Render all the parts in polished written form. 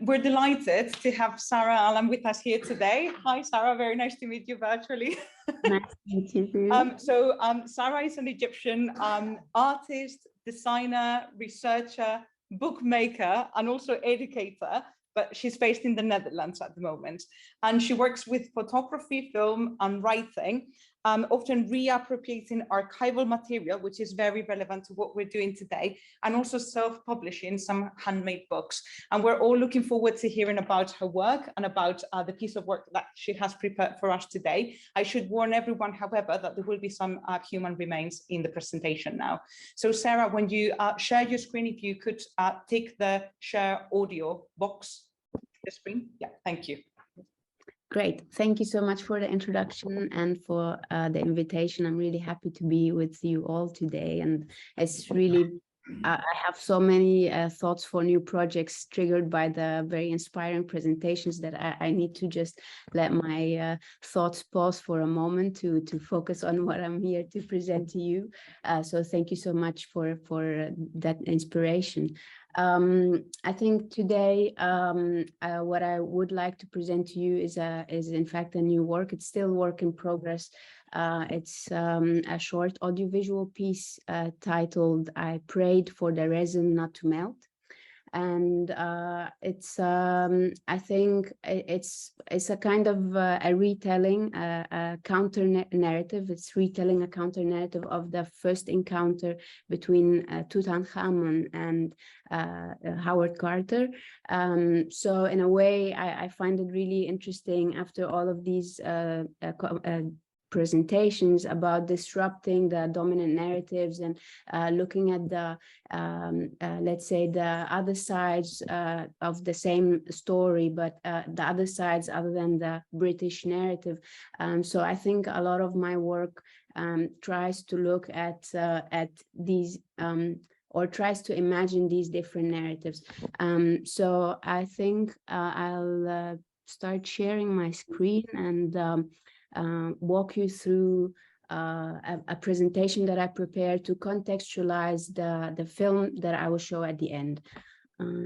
we're delighted to have Sarah Alam with us here today. Hi, Sarah. Very nice to meet you virtually. Nice to meet you. Sarah is an Egyptian artist, designer, researcher, bookmaker, and also educator, but she's based in the Netherlands at the moment. And she works with photography, film, and writing, often reappropriating archival material, which is very relevant to what we're doing today, and also self-publishing some handmade books. And we're all looking forward to hearing about her work and about the piece of work that she has prepared for us today. I should warn everyone, however, that there will be some human remains in the presentation now. So Sarah, when you share your screen, if you could tick the share audio box, the screen. Yeah, thank you. Great. Thank you so much for the introduction and for the invitation. I'm really happy to be with you all today. And it's really, I have so many thoughts for new projects triggered by the very inspiring presentations that I need to just let my thoughts pause for a moment to focus on what I'm here to present to you. So thank you so much for that inspiration. I think today what I would like to present to you is in fact a new work. It's still work in progress. It's a short audiovisual piece titled "I Prayed for the Resin Not to Melt." And it's I think it's a kind of a retelling, a counter narrative. It's retelling a counter narrative of the first encounter between Tutankhamun and Howard Carter. So in a way, I find it really interesting after all of these presentations about disrupting the dominant narratives and looking at the let's say the other sides of the same story, but the other sides other than the British narrative. So I think a lot of my work tries to look at these or tries to imagine these different narratives. So I think I'll start sharing my screen and walk you through a presentation that I prepared to contextualize the film that I will show at the end.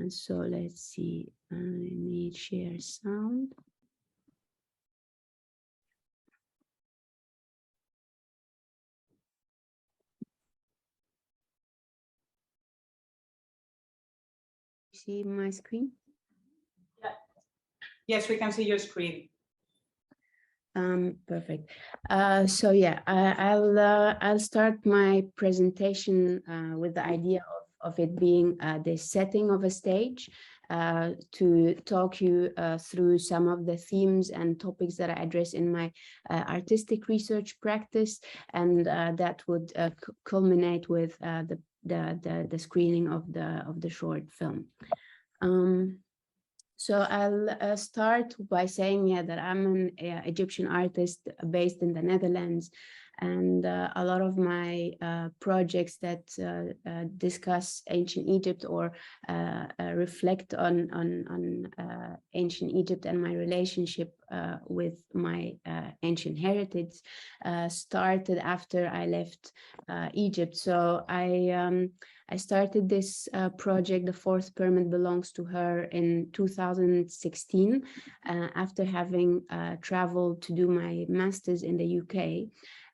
So let's see, I need share sound. See my screen? Yeah. Yes, we can see your screen. Perfect. So yeah, I'll start my presentation with the idea of it being the setting of a stage to talk you through some of the themes and topics that I address in my artistic research practice, and that would culminate with the screening of the short film. So I'll start by saying that I'm an Egyptian artist based in the Netherlands, and a lot of my projects that discuss ancient Egypt or reflect on ancient Egypt and my relationship with my ancient heritage started after I left Egypt. So I started this project, The Fourth Pyramid Belongs to Her, in 2016, after having traveled to do my master's in the UK.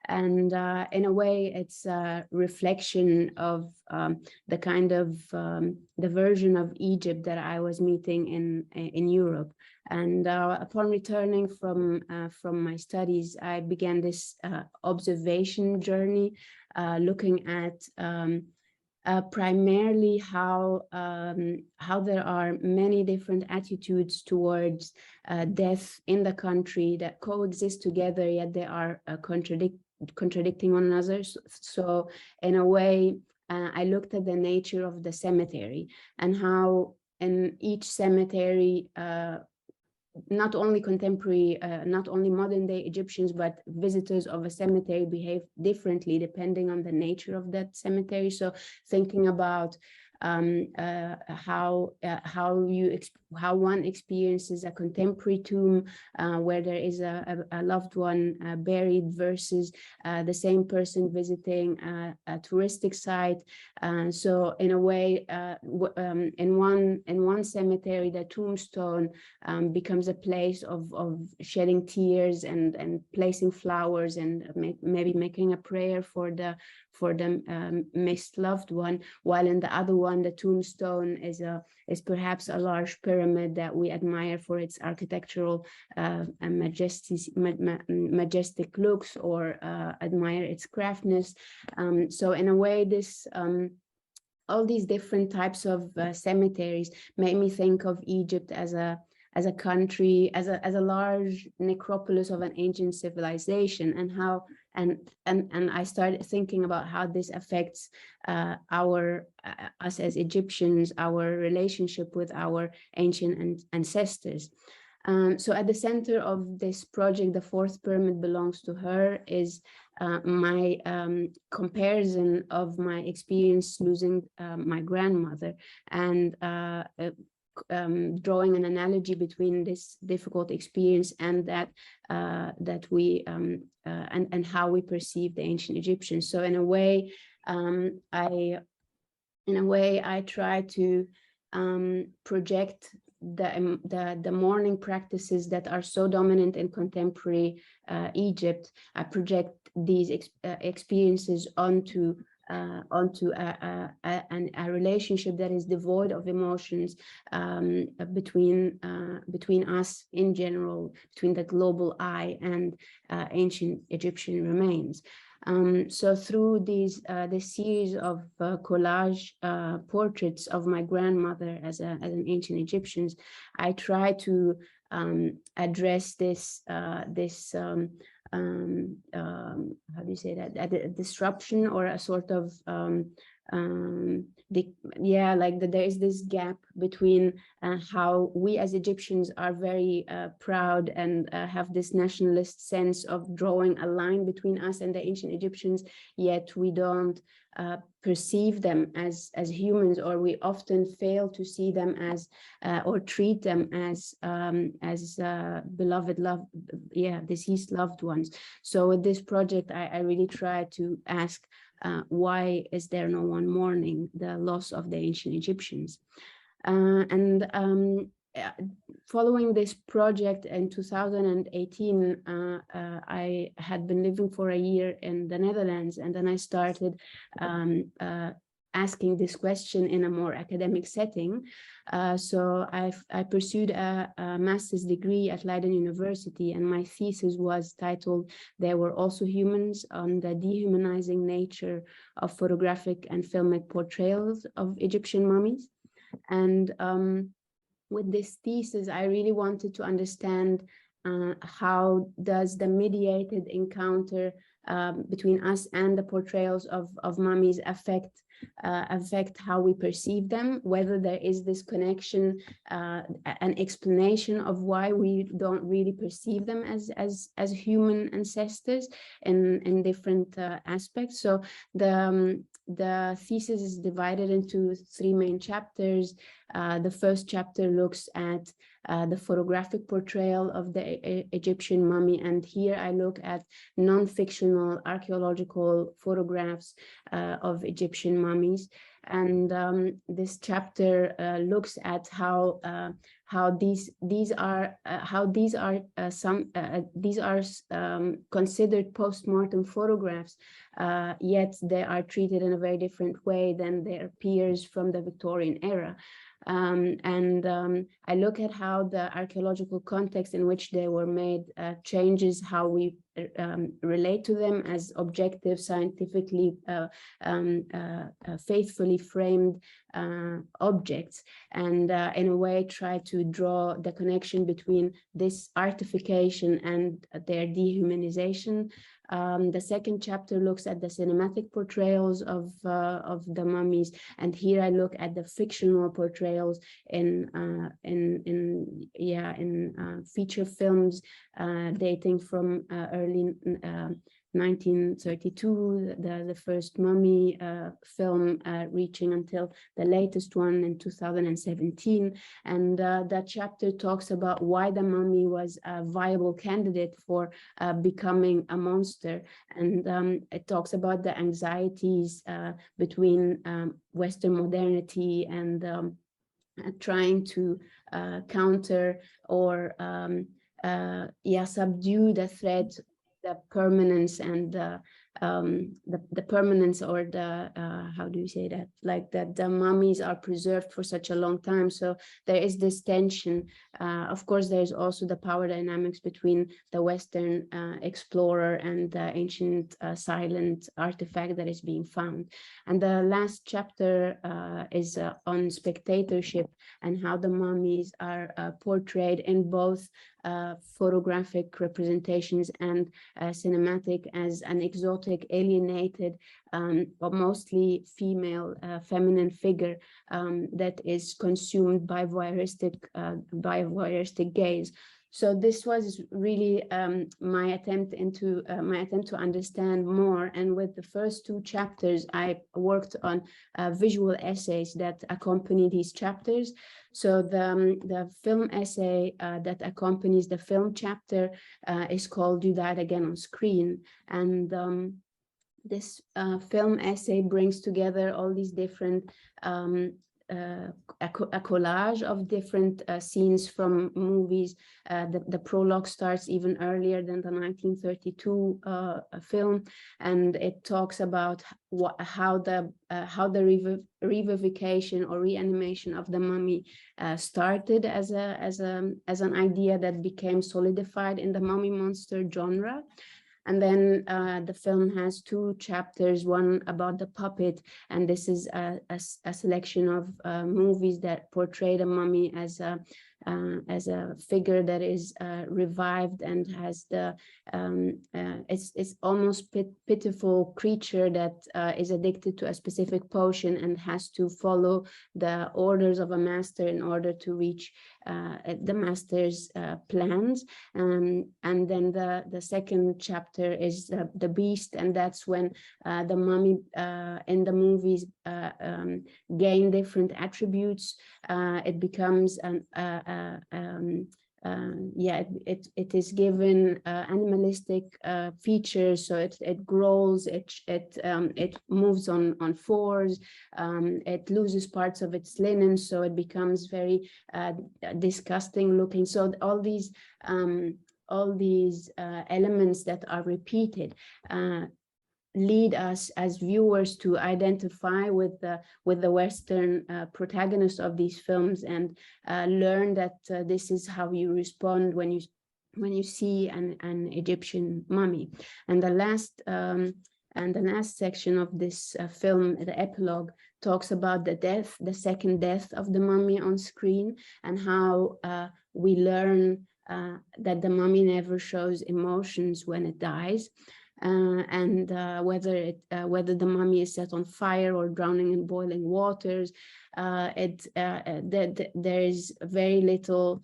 And in a way, it's a reflection of the kind of the version of Egypt that I was meeting in Europe. And upon returning from my studies, I began this observation journey, looking at primarily how there are many different attitudes towards death in the country that coexist together, yet they are contradicting one another. So in a way, I looked at the nature of the cemetery and how in each cemetery, not only contemporary, not only modern day Egyptians, but visitors of a cemetery behave differently depending on the nature of that cemetery. So thinking about how how one experiences a contemporary tomb where there is a loved one buried versus the same person visiting a touristic site. So in a way, in one cemetery, the tombstone becomes a place of shedding tears and placing flowers and maybe making a prayer for the missed loved one, while in the other one, the tombstone is perhaps a large pyramid that we admire for its architectural and majestic looks, or admire its craftness. So in a way, this all these different types of cemeteries made me think of Egypt as a country, as a large necropolis of an ancient civilization, and how and I started thinking about how this affects us as Egyptians, our relationship with our ancient ancestors. So at the center of this project, the fourth pyramid belongs to her, is my comparison of my experience losing my grandmother, and drawing an analogy between this difficult experience and that we and how we perceive the ancient Egyptians. So in a way, I try to project the mourning practices that are so dominant in contemporary Egypt. I project these experiences onto a relationship that is devoid of emotions between us in general, between the global I and ancient Egyptian remains. So through this series of collage portraits of my grandmother as an ancient Egyptian, I try to address this how do you say that, a disruption, or a sort of there is this gap between how we as Egyptians are very proud and have this nationalist sense of drawing a line between us and the ancient Egyptians, yet we don't perceive them as humans, or we often fail to see them as or treat them as deceased loved ones. So with this project, I really try to ask, why is there no one mourning the loss of the ancient Egyptians? Following this project in 2018, I had been living for a year in the Netherlands, and then I started asking this question in a more academic setting. So I pursued a master's degree at Leiden University, and my thesis was titled "There Were Also Humans," on the dehumanizing nature of photographic and filmic portrayals of Egyptian mummies. And with this thesis, I really wanted to understand how does the mediated encounter between us and the portrayals of mummies affect how we perceive them, whether there is this connection, an explanation of why we don't really perceive them as human ancestors in different aspects. So the thesis is divided into 3 main chapters. The first chapter looks at the photographic portrayal of the Egyptian mummy, and here I look at non-fictional archaeological photographs of Egyptian mummies. And this chapter looks at how these are considered post-mortem photographs, yet they are treated in a very different way than their peers from the Victorian era. I look at how the archaeological context in which they were made changes how we relate to them as objective, scientifically, faithfully framed objects, and in a way try to draw the connection between this artification and their dehumanization. The second chapter looks at the cinematic portrayals of the mummies, and here I look at the fictional portrayals in feature films dating from early 1932, the first mummy film, reaching until the latest one in 2017. And that chapter talks about why the mummy was a viable candidate for becoming a monster. And it talks about the anxieties between Western modernity and trying to counter or subdue the threat, the permanence, and the permanence, or the how do you say that, like that the mummies are preserved for such a long time. So there is this tension. Of course, there's also the power dynamics between the Western explorer and the ancient silent artifact that is being found. And the last chapter is on spectatorship and how the mummies are portrayed in both photographic representations and cinematic as an exotic, alienated, but mostly female, feminine figure that is consumed by voyeuristic gaze. So this was really my attempt to understand more. And with the first two chapters, I worked on visual essays that accompany these chapters. So the film essay that accompanies the film chapter is called "You Died Again on Screen." And this film essay brings together all these different a collage of different scenes from movies. The prologue starts even earlier than the 1932 film, and it talks about how the revivification or reanimation of the mummy started as an idea that became solidified in the mummy monster genre. And then the film has two chapters, one about the puppet, and this is a selection of movies that portray the mummy as a figure that is revived and has the it's almost pitiful creature that is addicted to a specific potion and has to follow the orders of a master in order to reach the master's plans. And then the second chapter is the beast, and that's when the mummy in the movies gain different attributes. It becomes it is given animalistic features, so it grows, it moves on fours, it loses parts of its linen, so it becomes very disgusting looking. So all these elements that are repeated lead us as viewers to identify with the Western protagonists of these films, and learn that this is how you respond when you see an Egyptian mummy. And the last section of this film, the epilogue, talks about the second death of the mummy on screen, and how we learn that the mummy never shows emotions when it dies. And whether the mummy is set on fire or drowning in boiling waters, there is very little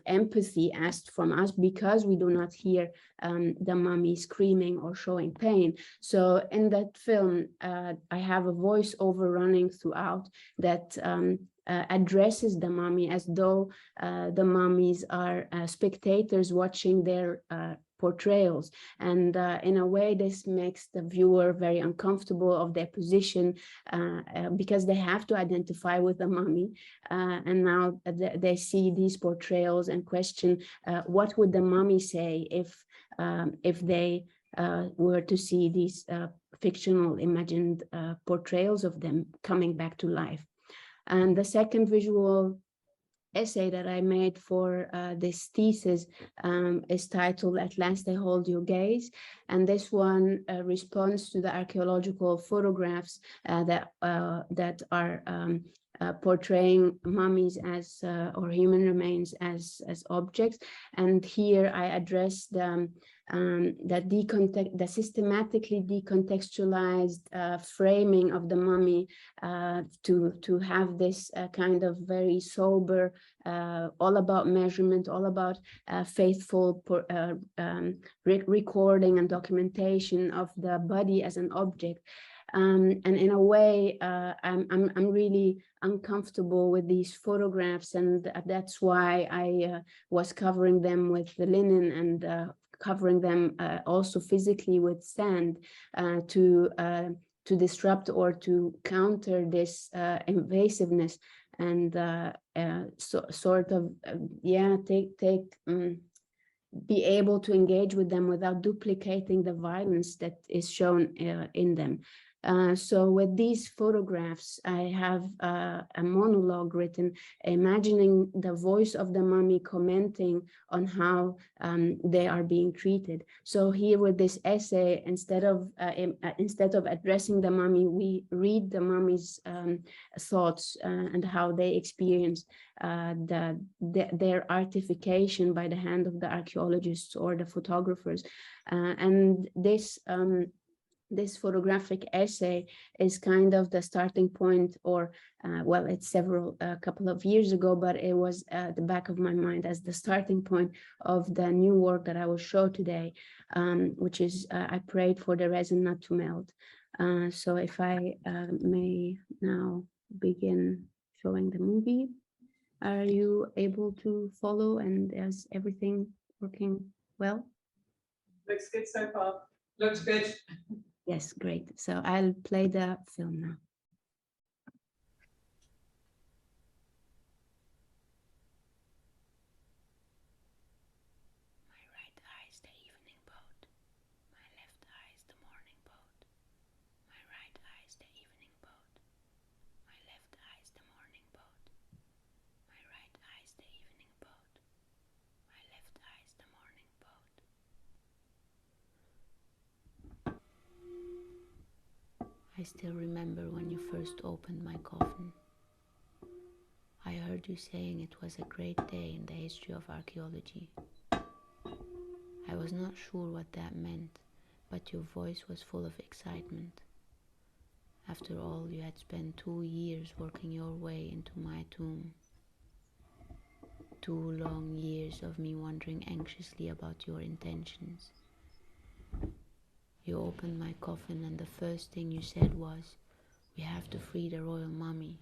empathy asked from us, because we do not hear the mummy screaming or showing pain. So in that film, I have a voiceover running throughout that addresses the mummy as though the mummies are spectators watching their portrayals. And in a way, this makes the viewer very uncomfortable of their position, because they have to identify with the mummy, and now they see these portrayals and question what would the mummy say if they were to see these fictional imagined portrayals of them coming back to life. And the second visual essay that I made for this thesis is titled "At Last I Hold Your Gaze," and this one responds to the archaeological photographs that are portraying mummies as or human remains as objects. And here I address the systematically decontextualized framing of the mummy to have this kind of very sober, all about measurement, all about faithful recording and documentation of the body as an object. And in a way, I'm really uncomfortable with these photographs, and that's why I was covering them with the linen and covering them also physically with sand to disrupt or to counter this invasiveness and sort of be able to engage with them without duplicating the violence that is shown in them. So with these photographs, I have a monologue written, imagining the voice of the mummy commenting on how they are being treated. So here with this essay, instead of addressing the mummy, we read the mummy's thoughts and how they experience their artification by the hand of the archaeologists or the photographers. And this photographic essay is kind of the starting point, or well, it's a couple of years ago, but it was at the back of my mind as the starting point of the new work that I will show today, which is I prayed for the resin not to melt. So if I may now begin showing the movie. Are you able to follow, and is everything working well? Looks good so far. Looks good. Yes, great. So I'll play the film now. My right eye is the evening boat. My left eye is the morning boat. My right eye is the evening boat. My left eye is the morning boat. My right eye is the evening boat. My left eye is the morning boat. I still remember when you first opened my coffin. I heard you saying it was a great day in the history of archaeology. I was not sure what that meant, but your voice was full of excitement. After all, you had spent 2 years working your way into my tomb. 2 long years of me wondering anxiously about your intentions. You opened my coffin and the first thing you said was, "We have to free the royal mummy.